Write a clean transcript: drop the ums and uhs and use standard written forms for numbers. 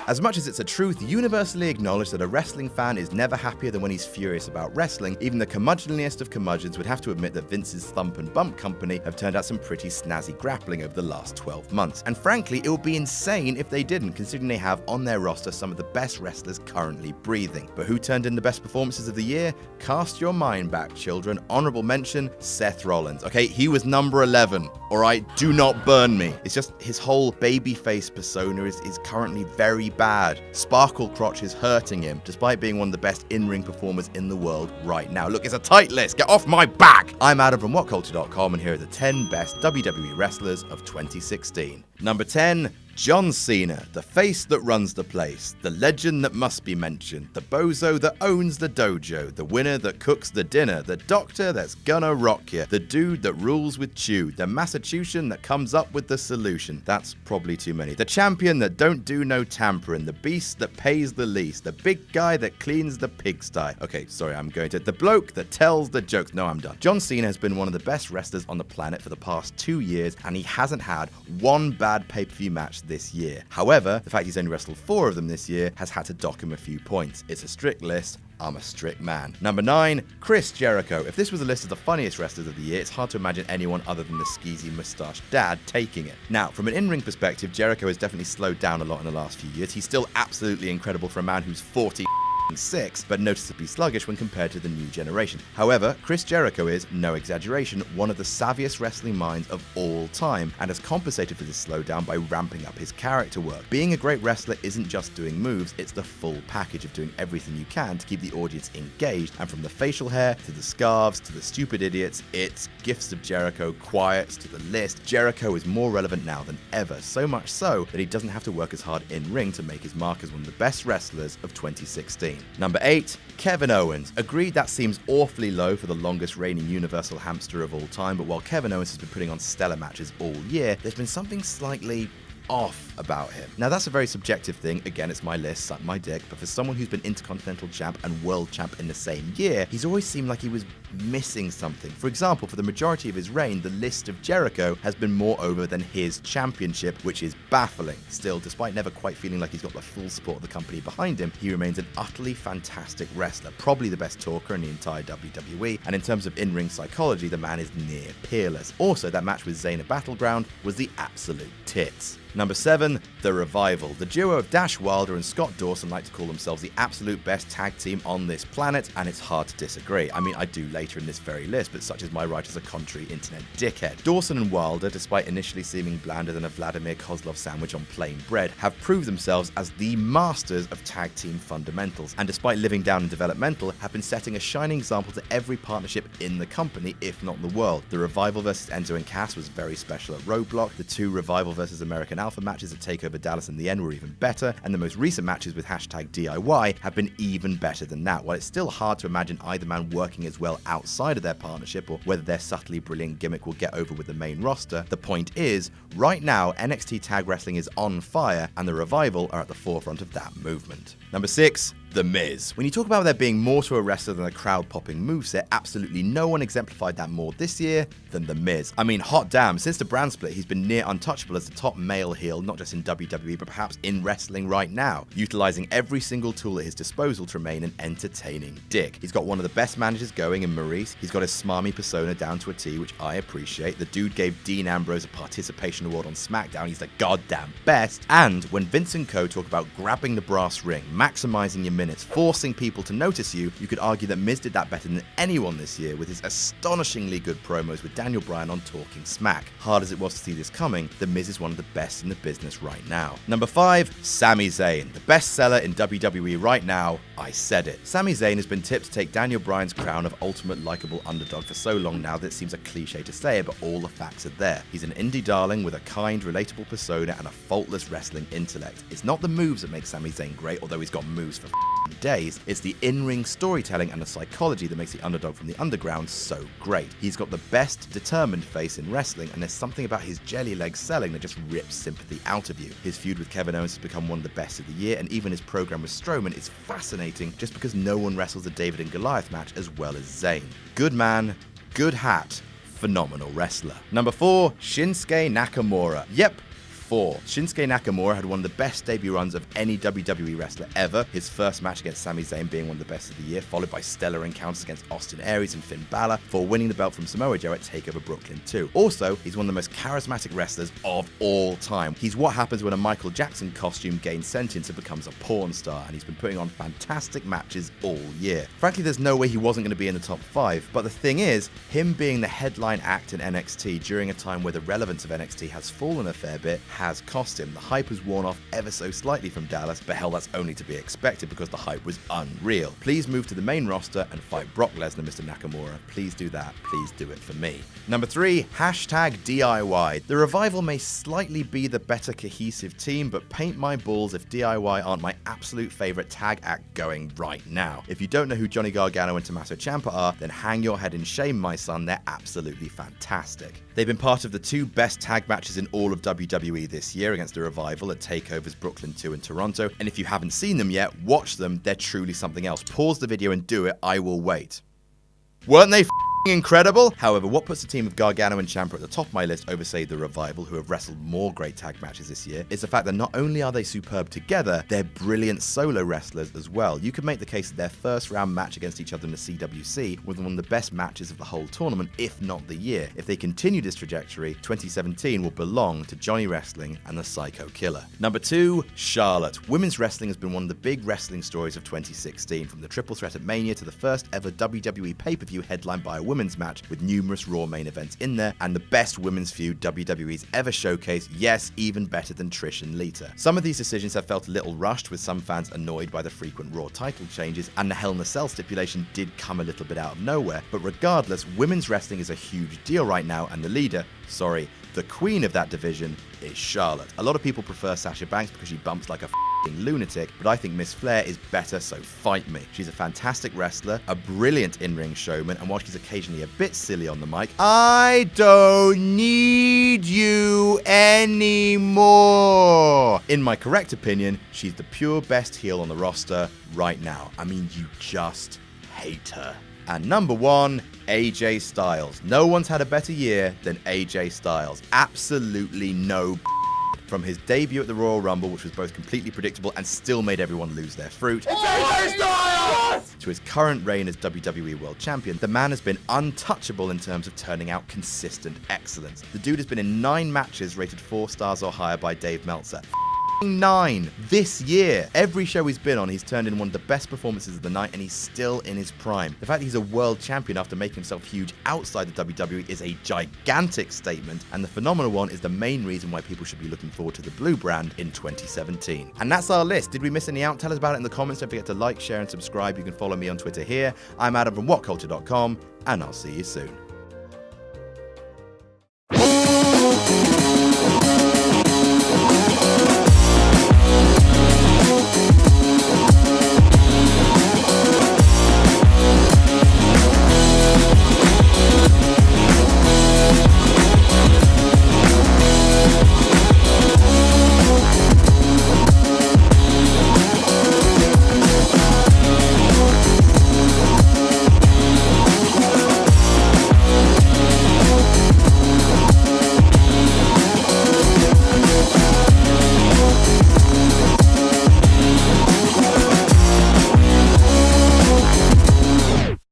As much as it's a truth universally acknowledged that a wrestling fan is never happier than when he's furious about wrestling, even the curmudgeonliest of curmudgeons would have to admit that Vince's Thump and Bump company have turned out some pretty snazzy grappling over the last 12 months. And frankly, it would be insane if they didn't, considering they have on their roster some of the best wrestlers currently breathing. But who turned in the best performances of the year? Cast your mind back, children. Honorable mention, Seth Rollins. Okay, he was number 11. Alright, do not burn me. It's just his whole babyface persona is currently very bad. Sparkle Crotch is hurting him, despite being one of the best in-ring performers in the world right now. Look, it's a tight list. Get off my back! I'm Adam from WhatCulture.com, and here are the 10 best WWE wrestlers of 2016. Number 10, John Cena, the face that runs the place, the legend that must be mentioned, the bozo that owns the dojo, the winner that cooks the dinner, the doctor that's gonna rock you, the dude that rules with chew, the Massachusetts that comes up with the solution. That's probably too many. The champion that don't do no tampering, the beast that pays the least, the big guy that cleans the pigsty. Okay, sorry, I'm going to. The bloke that tells the jokes. No, I'm done. John Cena has been one of the best wrestlers on the planet for the past 2 years, and he hasn't had one bad pay-per-view match this year. However, the fact he's only wrestled 4 of them this year has had to dock him a few points. It's a strict list. I'm a strict man. Number 9, Chris Jericho. If this was a list of the funniest wrestlers of the year, it's hard to imagine anyone other than the skeezy mustached dad taking it. Now, from an in-ring perspective, Jericho has definitely slowed down a lot in the last few years. He's still absolutely incredible for a man who's 46, but noticeably sluggish when compared to the new generation. However, Chris Jericho is, no exaggeration, one of the savviest wrestling minds of all time, and has compensated for this slowdown by ramping up his character work. Being a great wrestler isn't just doing moves, it's the full package of doing everything you can to keep the audience engaged, and from the facial hair, to the scarves, to the stupid idiots, it's Gifts of Jericho, quiets to the list. Jericho is more relevant now than ever, so much so that he doesn't have to work as hard in-ring to make his mark as one of the best wrestlers of 2016. Number 8, Kevin Owens. Agreed, that seems awfully low for the longest reigning Universal Hamster of all time, but while Kevin Owens has been putting on stellar matches all year, there's been something slightly off about him. Now, that's a very subjective thing. Again, it's my list, suck my dick, but for someone who's been Intercontinental Champ and World Champ in the same year, he's always seemed like he was missing something. For example, for the majority of his reign, the list of Jericho has been more over than his championship, which is baffling. Still, despite never quite feeling like he's got the full support of the company behind him, he remains an utterly fantastic wrestler, probably the best talker in the entire WWE, and in terms of in-ring psychology, the man is near peerless. Also, that match with Zayn at Battleground was the absolute tits. Number 7, The Revival. The duo of Dash Wilder and Scott Dawson like to call themselves the absolute best tag team on this planet, and it's hard to disagree. I mean, I do later in this very list, but such is my right as a contrary internet dickhead. Dawson and Wilder, despite initially seeming blander than a Vladimir Kozlov sandwich on plain bread, have proved themselves as the masters of tag team fundamentals, and despite living down in developmental, have been setting a shining example to every partnership in the company, if not the world. The Revival versus Enzo and Cass was very special at Roadblock. The 2 Revival versus American Alpha matches at TakeOver Dallas in the end were even better, and the most recent matches with #DIY have been even better than that. While it's still hard to imagine either man working as well outside of their partnership, or whether their subtly brilliant gimmick will get over with the main roster, the point is, right now NXT Tag Wrestling is on fire, and the Revival are at the forefront of that movement. Number 6, The Miz. When you talk about there being more to a wrestler than a crowd-popping moveset, absolutely no one exemplified that more this year than The Miz. I mean, hot damn, since the brand split, he's been near untouchable as the top male heel, not just in WWE, but perhaps in wrestling right now, utilizing every single tool at his disposal to remain an entertaining dick. He's got one of the best managers going in Maurice. He's got his smarmy persona down to a T, which I appreciate. The dude gave Dean Ambrose a participation award on SmackDown. He's the goddamn best. And when Vince and co talk about grabbing the brass ring, maximizing your minutes, forcing people to notice you, you could argue that Miz did that better than anyone this year with his astonishingly good promos with Daniel Bryan on Talking Smack. Hard as it was to see this coming, The Miz is one of the best in the business right now. Number 5, Sami Zayn. The best seller in WWE right now, I said it. Sami Zayn has been tipped to take Daniel Bryan's crown of ultimate likable underdog for so long now that it seems a cliche to say it, but all the facts are there. He's an indie darling with a kind, relatable persona and a faultless wrestling intellect. It's not the moves that make Sami Zayn great, although he's got moves for days. It's the in-ring storytelling and the psychology that makes the underdog from the underground so great. He's got the best determined face in wrestling, and there's something about his jelly leg selling that just rips sympathy out of you. His feud with Kevin Owens has become one of the best of the year, and even his program with Strowman is fascinating just because no one wrestles a David and Goliath match as well as Zayn. Good man, good hat, phenomenal wrestler. Number 4, Shinsuke Nakamura. Yep, 4. Shinsuke Nakamura had one of the best debut runs of any WWE wrestler ever, his first match against Sami Zayn being one of the best of the year, followed by stellar encounters against Austin Aries and Finn Balor, before winning the belt from Samoa Joe at TakeOver Brooklyn 2. Also, he's one of the most charismatic wrestlers of all time. He's what happens when a Michael Jackson costume gains sentience and becomes a porn star, and he's been putting on fantastic matches all year. Frankly, there's no way he wasn't going to be in the top 5, but the thing is, him being the headline act in NXT during a time where the relevance of NXT has fallen a fair bit has cost him. The hype has worn off ever so slightly from Dallas, but hell, that's only to be expected because the hype was unreal. Please move to the main roster and fight Brock Lesnar, Mr. Nakamura. Please do that. Please do it for me. Number 3, hashtag DIY. The Revival may slightly be the better cohesive team, but paint my balls if DIY aren't my absolute favorite tag act going right now. If you don't know who Johnny Gargano and Tommaso Ciampa are, then hang your head in shame, my son. They're absolutely fantastic. They've been part of the 2 best tag matches in all of WWE this year against the Revival at TakeOvers Brooklyn 2 and Toronto, and if you haven't seen them yet, watch them. They're truly something else. Pause the video and do it. I will wait. Weren't they incredible? However, what puts the team of Gargano and Ciampa at the top of my list over, say, the Revival, who have wrestled more great tag matches this year, is the fact that not only are they superb together, they're brilliant solo wrestlers as well. You could make the case that their first round match against each other in the CWC was one of the best matches of the whole tournament, if not the year. If they continue this trajectory, 2017 will belong to Johnny Wrestling and the Psycho Killer. Number 2, Charlotte. Women's wrestling has been one of the big wrestling stories of 2016, from the triple threat at Mania to the first ever WWE pay-per-view headlined by a women's match with numerous Raw main events in there, and the best women's feud WWE's ever showcased, yes, even better than Trish and Lita. Some of these decisions have felt a little rushed, with some fans annoyed by the frequent Raw title changes, and the Hell in a Cell stipulation did come a little bit out of nowhere, but regardless, women's wrestling is a huge deal right now, and the leader, the queen of that division, is Charlotte. A lot of people prefer Sasha Banks because she bumps like a lunatic, but I think Miss Flair is better, so fight me. She's a fantastic wrestler, a brilliant in-ring showman, and while she's occasionally a bit silly on the mic, I don't need you anymore. In my correct opinion, she's the pure best heel on the roster right now. I mean, you just hate her. And number 1, AJ Styles. No one's had a better year than AJ Styles. Absolutely no. From his debut at the Royal Rumble, which was both completely predictable and still made everyone lose their fruit, to his current reign as WWE World Champion, the man has been untouchable in terms of turning out consistent excellence. The dude has been in 9 matches rated 4 stars or higher by Dave Meltzer. 9 this year. Every show he's been on, he's turned in one of the best performances of the night, and he's still in his prime. The fact that he's a world champion after making himself huge outside the WWE is a gigantic statement, and the phenomenal one is the main reason why people should be looking forward to the blue brand in 2017. And that's our list. Did we miss any out? Tell us about it in the comments. Don't forget to like, share, and subscribe. You can follow me on Twitter here. I'm Adam from WhatCulture.com, and I'll see you soon.